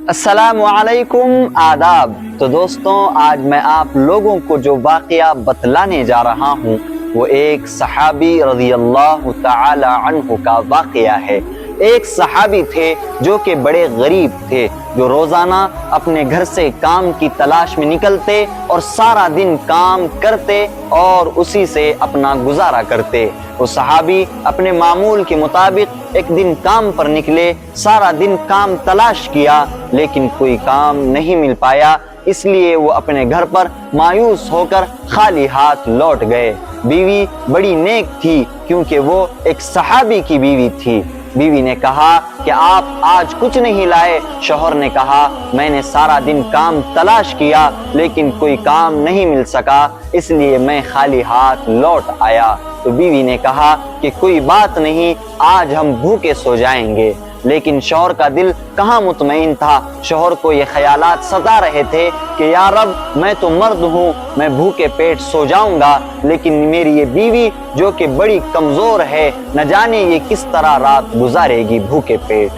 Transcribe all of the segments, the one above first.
السلام علیکم، آداب۔ تو دوستوں، آج میں آپ لوگوں کو جو واقعہ بتلانے جا رہا ہوں وہ ایک صحابی رضی اللہ تعالی عنہ کا واقعہ ہے۔ ایک صحابی تھے جو کہ بڑے غریب تھے، جو روزانہ اپنے گھر سے کام کی تلاش میں نکلتے اور سارا دن کام کرتے اور اسی سے اپنا گزارا کرتے۔ وہ صحابی اپنے معمول کے مطابق ایک دن کام پر نکلے، سارا دن کام تلاش کیا لیکن کوئی کام نہیں مل پایا، اس لیے وہ اپنے گھر پر مایوس ہو کر خالی ہاتھ لوٹ گئے۔ بیوی بڑی نیک تھی کیونکہ وہ ایک صحابی کی بیوی تھی۔ بیوی نے کہا کہ آپ آج کچھ نہیں لائے؟ شوہر نے کہا میں نے سارا دن کام تلاش کیا لیکن کوئی کام نہیں مل سکا، اس لیے میں خالی ہاتھ لوٹ آیا۔ تو بیوی نے کہا کہ کوئی بات نہیں، آج ہم بھوکے سو جائیں گے۔ لیکن شوہر کا دل کہاں مطمئن تھا۔ شوہر کو یہ خیالات ستا رہے تھے کہ یا رب، میں تو مرد ہوں، میں بھوکے پیٹ سو جاؤں گا، لیکن میری یہ بیوی جو کہ بڑی کمزور ہے، نہ جانے یہ کس طرح رات گزارے گی بھوکے پیٹ۔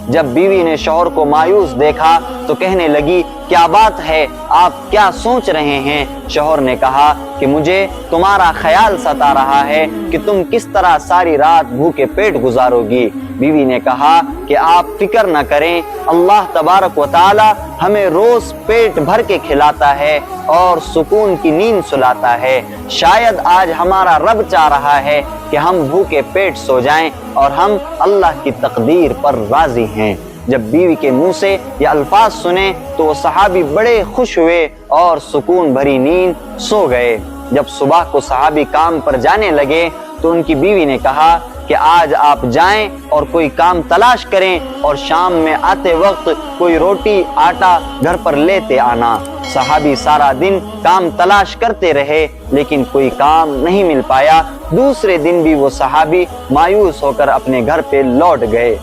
جب بیوی نے شوہر کو مایوس دیکھا تو کہنے لگی کیا بات ہے، آپ کیا سوچ رہے ہیں؟ شوہر نے کہا کہ مجھے تمہارا خیال ستا رہا ہے کہ تم کس طرح ساری رات بھوکے پیٹ گزارو گی۔ بیوی نے کہا کہ آپ فکر نہ کریں، اللہ تبارک و تعالی ہمیں روز پیٹ بھر کے کھلاتا ہے اور سکون کی نیند سلاتا ہے۔ شاید آج ہمارا رب چاہ رہا ہے کہ ہم بھوکے پیٹ سو جائیں اور ہم اللہ کی تقدیر پر راضی ہیں۔ جب بیوی کے منہ سے یہ الفاظ سنے تو وہ صحابی بڑے خوش ہوئے اور سکون بھری نیند سو گئے۔ جب صبح کو صحابی کام پر جانے لگے تو ان کی بیوی نے کہا کہ آج آپ جائیں اور کوئی کام تلاش کریں اور شام میں آتے وقت کوئی روٹی آٹا گھر پر لیتے آنا۔ صحابی سارا دن کام تلاش کرتے رہے لیکن کوئی کام نہیں مل پایا۔ دوسرے دن بھی وہ صحابی مایوس ہو کر اپنے گھر پہ لوٹ گئے۔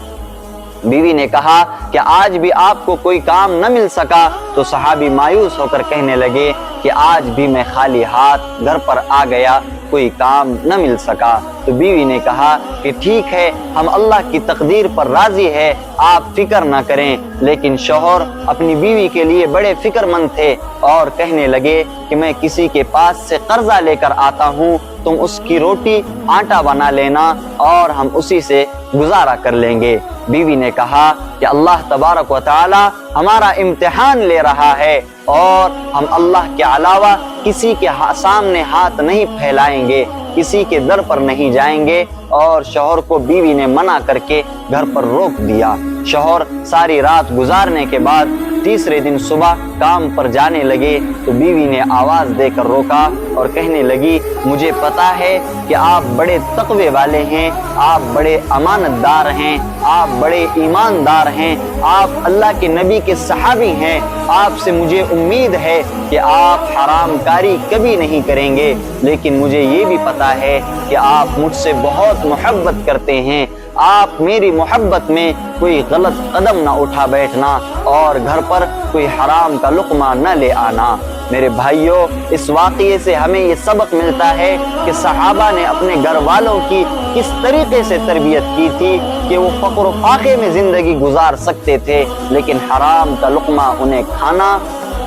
بیوی نے کہا کہ آج بھی آپ کو کوئی کام نہ مل سکا، تو صحابی مایوس ہو کر کہنے لگے کہ آج بھی میں خالی ہاتھ گھر پر آ گیا، کوئی کام نہ مل سکا۔ تو بیوی نے کہا کہ ٹھیک ہے، ہم اللہ کی تقدیر پر راضی ہے، آپ فکر نہ کریں۔ لیکن شوہر اپنی بیوی کے لیے بڑے فکر مند تھے اور کہنے لگے کہ میں کسی کے پاس سے قرضہ لے کر آتا ہوں، تم اس کی روٹی آٹا بنا لینا اور ہم اسی سے گزارا کر لیں گے۔ بیوی نے کہا کہ اللہ تبارک و تعالی ہمارا امتحان لے رہا ہے اور ہم اللہ کے علاوہ کسی کے سامنے ہاتھ نہیں پھیلائیں گے، کسی کے در پر نہیں جائیں گے۔ اور شوہر کو بیوی نے منع کر کے گھر پر روک دیا۔ شوہر ساری رات گزارنے کے بعد تیسرے دن صبح کام پر جانے لگے تو بیوی نے آواز دے کر روکا اور کہنے لگی مجھے پتا ہے کہ آپ بڑے تقوی والے ہیں، آپ بڑے امانت دار ہیں، آپ بڑے ایماندار ہیں، آپ اللہ کے نبی کے صحابی ہیں، آپ سے مجھے امید ہے کہ آپ حرام کاری کبھی نہیں کریں گے، لیکن مجھے یہ بھی پتا ہے کہ آپ مجھ سے بہت محبت کرتے ہیں، آپ میری محبت میں کوئی غلط قدم نہ اٹھا بیٹھنا اور گھر پر کوئی حرام کا لقمہ نہ لے آنا۔ میرے بھائیوں، اس واقعے سے ہمیں یہ سبق ملتا ہے کہ صحابہ نے اپنے گھر والوں کی کس طریقے سے تربیت کی تھی کہ وہ فقر و فاقے میں زندگی گزار سکتے تھے لیکن حرام کا لقمہ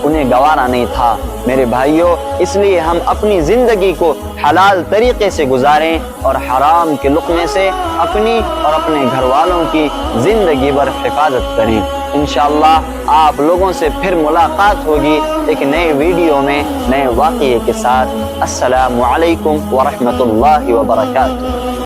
انہیں گوارا نہیں تھا۔ میرے بھائیوں، اس لیے ہم اپنی زندگی کو حلال طریقے سے گزاریں اور حرام کے لقمے سے اپنی اور اپنے گھر والوں کی زندگی بھر حفاظت کریں۔ انشاءاللہ آپ لوگوں سے پھر ملاقات ہوگی ایک نئے ویڈیو میں نئے واقعے کے ساتھ۔ السلام علیکم ورحمۃ اللہ وبرکاتہ۔